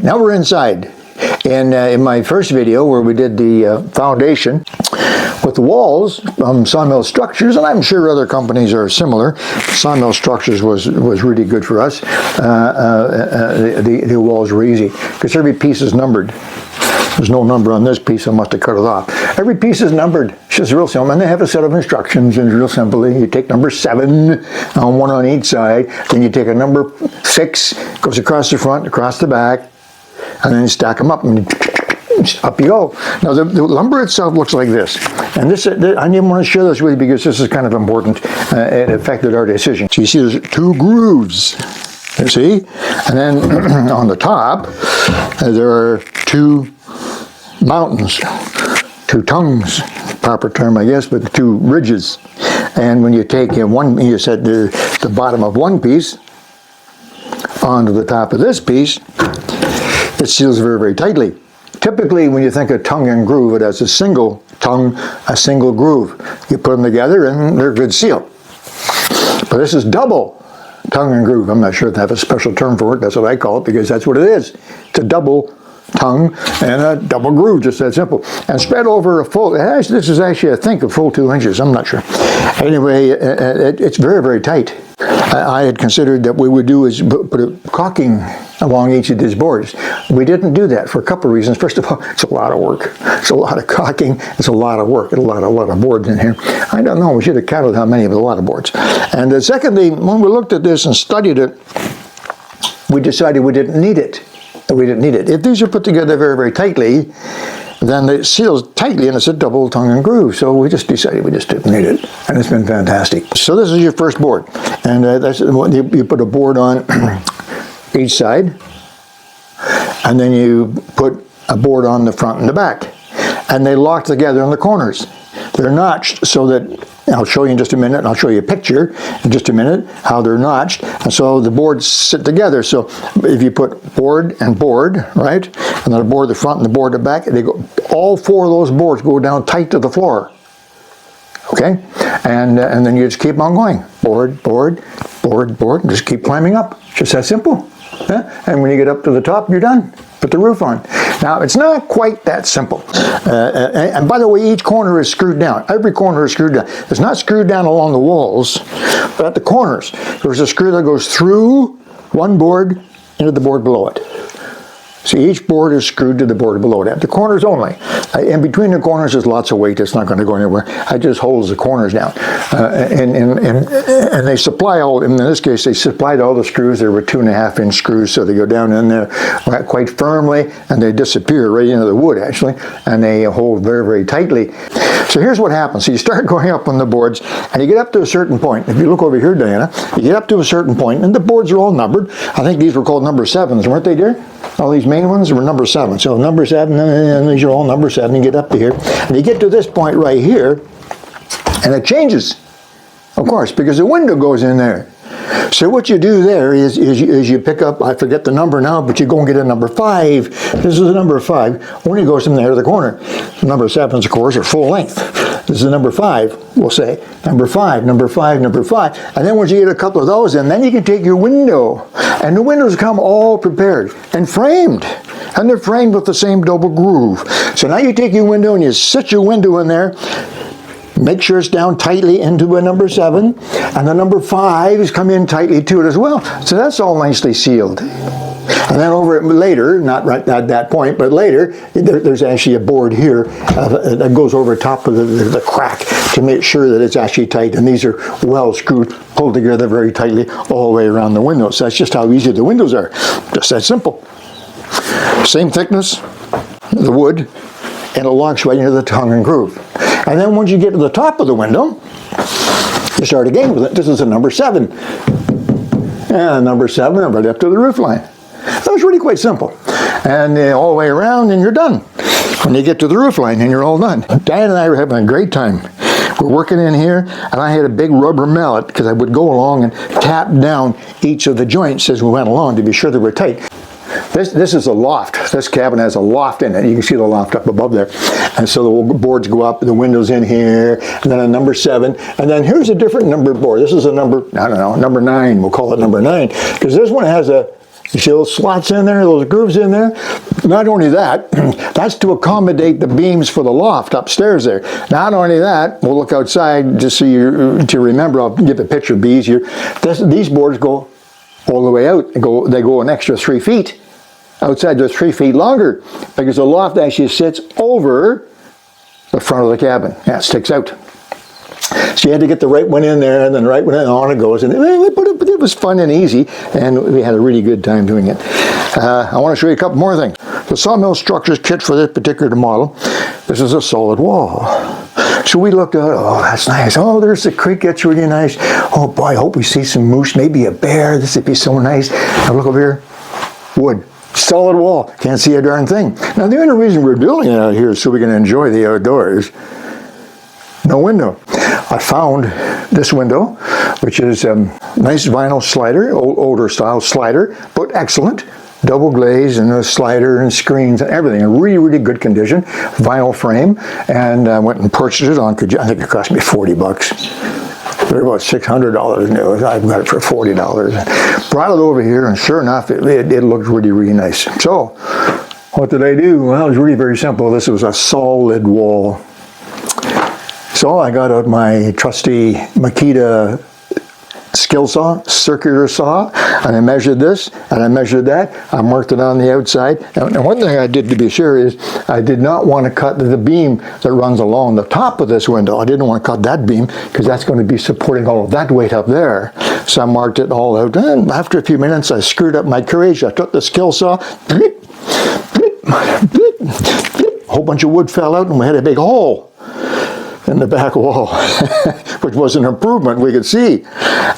Now we're inside, and in my first video where we did the foundation with the walls, Sawmill Structures, and I'm sure other companies are similar. Sawmill Structures was really good for us. The walls were easy because every piece is numbered. There's no number on this piece, I must have cut it off. Every piece is numbered. It's just real simple, and they have a set of instructions, and real simply, you take number 7, one on each side, then you take a number 6, goes across the front, across the back, and then you stack them up, and up you go. Now the lumber itself looks like this, and this I didn't want to share this with you because this is kind of important. It affected our decision. So you see there's 2 grooves, you see, and then on the top there are 2 mountains, 2 tongues, proper term I guess, but 2 ridges. And when you take you set the bottom of one piece onto the top of this piece, it seals very, very tightly. Typically, when you think of tongue and groove, it has a single tongue, a single groove. You put them together and they're a good seal. But this is double tongue and groove. I'm not sure if they have a special term for it. That's what I call it because that's what it is. It's a double tongue and a double groove, just that simple. And spread over a full, this is actually, I think, a full 2 inches. I'm not sure. Anyway, it's very, very tight. I had considered that what we would do is put a caulking along each of these boards. We didn't do that for a couple of reasons. First of all, it's a lot of work. It's a lot of caulking. It's a lot of work. A lot of boards in here. I don't know. We should have counted how many, but a lot of boards. And secondly, when we looked at this and studied it, we decided we didn't need it. We didn't need it. If these are put together very, very tightly, then it seals tightly and it's a double tongue and groove. So we just decided we just didn't need it. And it's been fantastic. So this is your first board. And that's you put a board on each side. And then you put a board on the front and the back. And they lock together in the corners. They're notched so that, I'll show you in just a minute, and I'll show you a picture in just a minute, how they're notched. And so the boards sit together. So if you put board and board, right, and then a board at the front and the board at the back, they go, all 4 of those boards go down tight to the floor. Okay? And then you just keep on going. Board, board, board, board, and just keep climbing up. Just that simple. Yeah? And when you get up to the top, you're done. Put the roof on. Now, it's not quite that simple. And by the way, each corner is screwed down. Every corner is screwed down. It's not screwed down along the walls, but at the corners. There's a screw that goes through one board into the board below it. So each board is screwed to the board below it, at the corners only. In between the corners, there's lots of weight that's not going to go anywhere. It just holds the corners down. And they supply all, in this case, they supplied all the screws. There were 2.5-inch screws, so they go down in there quite firmly, and they disappear right into the wood, actually, and they hold very, very tightly. So here's what happens. So you start going up on the boards, and you get up to a certain point. If you look over here, Diana, you get up to a certain point, and the boards are all numbered. I think these were called number 7s, weren't they, dear? All these main ones were number 7. So number 7, and these are all number 7. You get up to here, and you get to this point right here, and it changes, of course, because the window goes in there. So what you do there is you pick up, I forget the number now, but you go and get a number 5. This is a number 5. When it goes from there to the corner. The number 7s, of course, are full length. This is a number 5, we'll say. Number 5, number 5, number 5. And then once you get a couple of those in, then you can take your window. And the windows come all prepared and framed. And they're framed with the same double groove. So now you take your window and you sit your window in there. Make sure it's down tightly into a number 7, and the number 5s come in tightly to it as well. So that's all nicely sealed. And then over later, not right at that point, but later, there's actually a board here that goes over top of the crack to make sure that it's actually tight. And these are well screwed, pulled together very tightly all the way around the windows. So that's just how easy the windows are. Just that simple. Same thickness, the wood, and it locks right into the tongue and groove. And then once you get to the top of the window, you start again with it. This is a number 7. And number 7, right up to the roof line. That was really quite simple. And all the way around, and you're done. When you get to the roof line, and you're all done. Diane and I were having a great time. We're working in here, and I had a big rubber mallet, because I would go along and tap down each of the joints as we went along to be sure they were tight. This is a loft. This cabin has a loft in it. You can see the loft up above there. And so the boards go up, the windows in here, and then a number 7. And then here's a different number board. This is a number, I don't know, number 9. We'll call it number 9. Because this one has a, you see those slots in there, those grooves in there? Not only that, that's to accommodate the beams for the loft upstairs there. Not only that, we'll look outside just so to remember, I'll give a picture, be easier. These boards go all the way out. They go an extra 3 feet. Outside they're 3 feet longer because the loft actually sits over the front of the cabin. Yeah, it sticks out. So you had to get the right one in there, and then the right one in, on it goes. But it was fun and easy, and we had a really good time doing it. I want to show you a couple more things. The Sawmill Structures kit for this particular model, this is a solid wall. So we looked at, oh, that's nice. Oh, there's the creek, that's really nice. Oh boy, I hope we see some moose, maybe a bear. This would be so nice. Now look over here, wood. Solid wall, can't see a darn thing. Now the only reason we're doing it out here is so we can enjoy the outdoors. No window. I found this window, which is a nice vinyl slider, older style slider, but excellent. Double glaze and a slider and screens and everything in really, really good condition. Vinyl frame, and I went and purchased it on, I think it cost me $40. They're about $600 new. I got it for $40. Brought it over here, and sure enough, it looked really, really nice. So, what did I do? Well, it was really very simple. This was a solid wall. So I got out my trusty Makita skill saw, circular saw, and I measured this, and I measured that. I marked it on the outside. And one thing I did to be sure is I did not want to cut the beam that runs along the top of this window. I didn't want to cut that beam because that's going to be supporting all of that weight up there. So I marked it all out. And after a few minutes, I screwed up my courage. I took the skill saw, blip, blip, blip, blip. A whole bunch of wood fell out, and we had a big hole in the back wall, which was an improvement, we could see.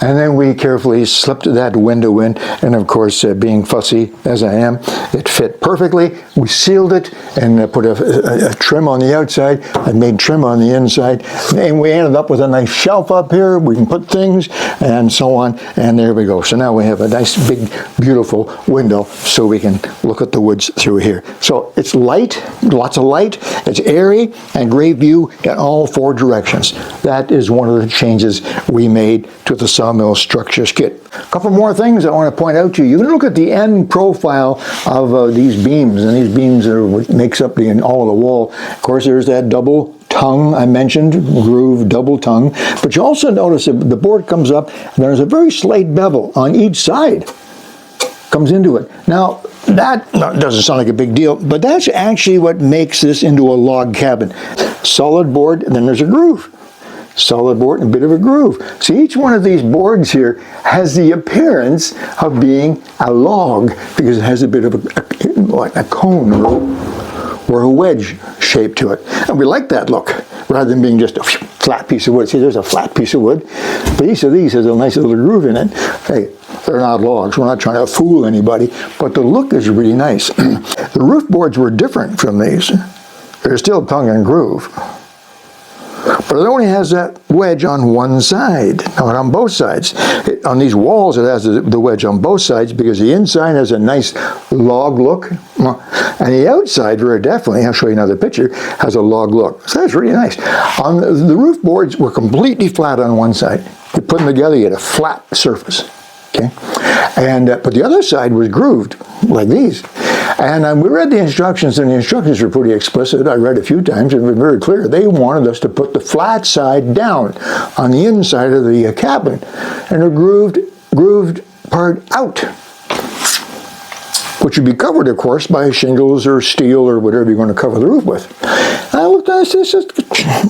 And then we carefully slipped that window in, and of course, being fussy as I am, it fit perfectly. We sealed it and put a trim on the outside. I made trim on the inside, and we ended up with a nice shelf up here. We can put things and so on, and there we go. So now we have a nice, big, beautiful window so we can look at the woods through here. So it's light, lots of light, it's airy, and great view in all 4 directions. That is one of the changes we made to the Sawmill Structures kit. A couple more things I want to point out to you. You can look at the end profile of these beams, and these beams are what makes up all of the wall. Of course, there's that double tongue I mentioned, groove, double tongue. But you also notice that the board comes up, and there's a very slight bevel on each side. Comes into it. Now, that doesn't sound like a big deal, but that's actually what makes this into a log cabin. Solid board, and then there's a groove. Solid board and a bit of a groove. So each one of these boards here has the appearance of being a log because it has a bit of a cone or a wedge shape to it. And we like that look rather than being just a flat piece of wood. See, there's a flat piece of wood, but each of these has a nice little groove in it. Hey, they're not logs. We're not trying to fool anybody, but the look is really nice. The roof boards were different from these. They're still tongue and groove, but it only has that wedge on one side, not on both sides. On these walls, it has the wedge on both sides because the inside has a nice log look, and the outside, very definitely, I'll show you another picture, has a log look. So that's really nice. On the roof boards were completely flat on one side. You put them together, you get a flat surface. Okay, and but the other side was grooved like these. And we read the instructions, and the instructions were pretty explicit. I read a few times, and it was very clear. They wanted us to put the flat side down on the inside of the cabin, and a grooved part out, which would be covered, of course, by shingles or steel or whatever you're going to cover the roof with. And I looked at it and said,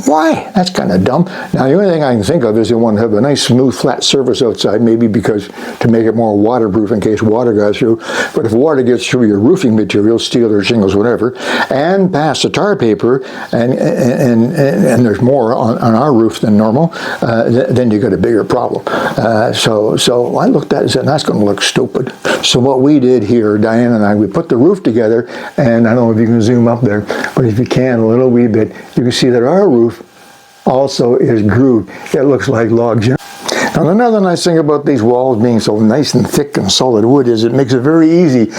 why? That's kind of dumb. Now, the only thing I can think of is they want to have a nice, smooth, flat surface outside, maybe because to make it more waterproof in case water goes through. But if water gets through your roofing material, steel or shingles, whatever, and past the tar paper, and there's more on our roof than normal, then you got a bigger problem. So I looked at it and said, that's going to look stupid. So what we did here, Diane and I, we put the roof together, and I don't know if you can zoom up there, but if you can, a little wee bit, you can see that our roof also is grooved. It looks like logs. Now, another nice thing about these walls being so nice and thick and solid wood is it makes it very easy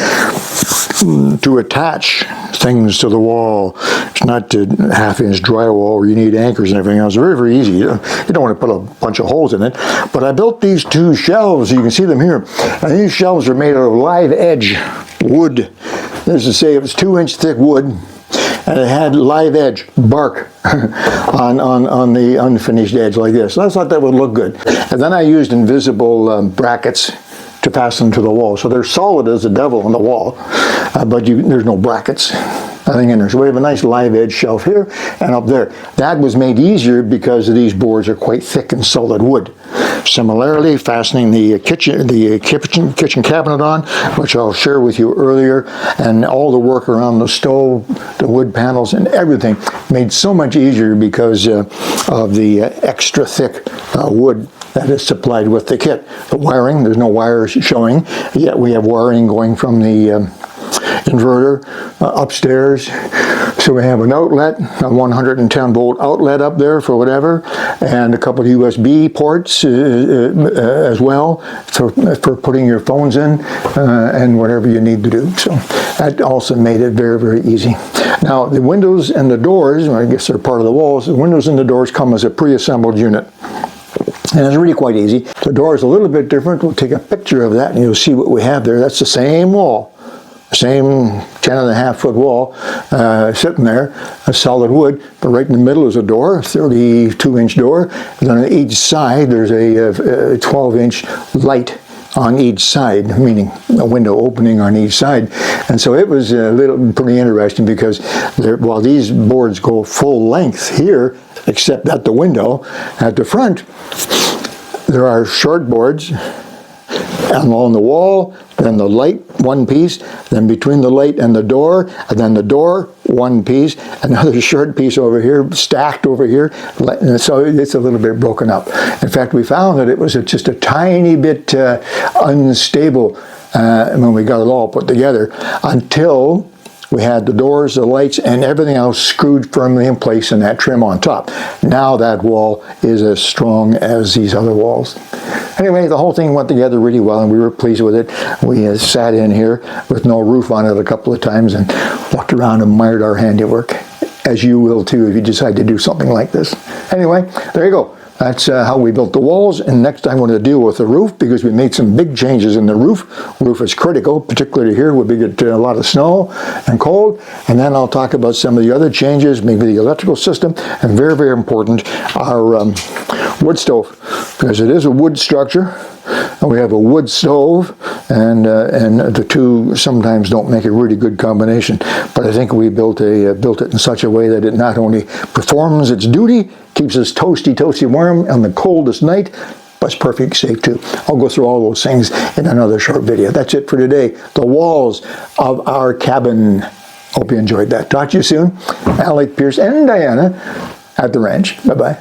to attach things to the wall. It's not a half-inch drywall where you need anchors and everything else. It's very, very easy. You don't want to put a bunch of holes in it. But I built these two shelves. You can see them here. And these shelves are made out of live edge wood. That is to say, it was 2-inch thick wood, and it had live edge bark on the unfinished edge like this. So I thought that would look good. And then I used invisible brackets to fasten to the wall. So they're solid as the devil on the wall, but there's no brackets, nothing in there. So we have a nice live edge shelf here and up there. That was made easier because these boards are quite thick and solid wood. Similarly, fastening the kitchen cabinet on, which I'll share with you earlier, and all the work around the stove, the wood panels, and everything made so much easier because of the extra thick wood that is supplied with the kit. The wiring, there's no wires showing, yet we have wiring going from the inverter upstairs. So we have an outlet, a 110 volt outlet up there for whatever, and a couple of USB ports as well for putting your phones in and whatever you need to do. So that also made it very, very easy. Now the windows and the doors, I guess they're part of the walls, the windows and the doors come as a pre-assembled unit. And it's really quite easy. The door is a little bit different. We'll take a picture of that and you'll see what we have there. That's the same wall. Same 10.5-foot wall sitting there, a solid wood, but right in the middle is a door, 32-inch door, and then on each side there's a 12-inch light on each side, meaning a window opening on each side. And so it was pretty interesting because while these boards go full length here, except at the window, at the front, there are short boards along the wall, then the light, one piece, then between the light and the door, and then the door, one piece, another short piece over here, stacked over here, and so it's a little bit broken up. In fact, we found that it was just a tiny bit unstable when we got it all put together until we had the doors, the lights, and everything else screwed firmly in place and that trim on top. Now that wall is as strong as these other walls. Anyway, the whole thing went together really well and we were pleased with it. We sat in here with no roof on it a couple of times and walked around and admired our handiwork, as you will too if you decide to do something like this. Anyway, there you go. That's how we built the walls, and next I'm going to deal with the roof because we made some big changes in the roof. Roof is critical, particularly here where we get a lot of snow and cold, and then I'll talk about some of the other changes, maybe the electrical system, and very, very important, our wood stove, because it is a wood structure. And we have a wood stove, and the two sometimes don't make a really good combination. But I think we built it in such a way that it not only performs its duty, keeps us toasty warm on the coldest night, but it's perfectly safe too. I'll go through all those things in another short video. That's it for today. The walls of our cabin. Hope you enjoyed that. Talk to you soon. Alec, Pierce, and Diana at the ranch. Bye-bye.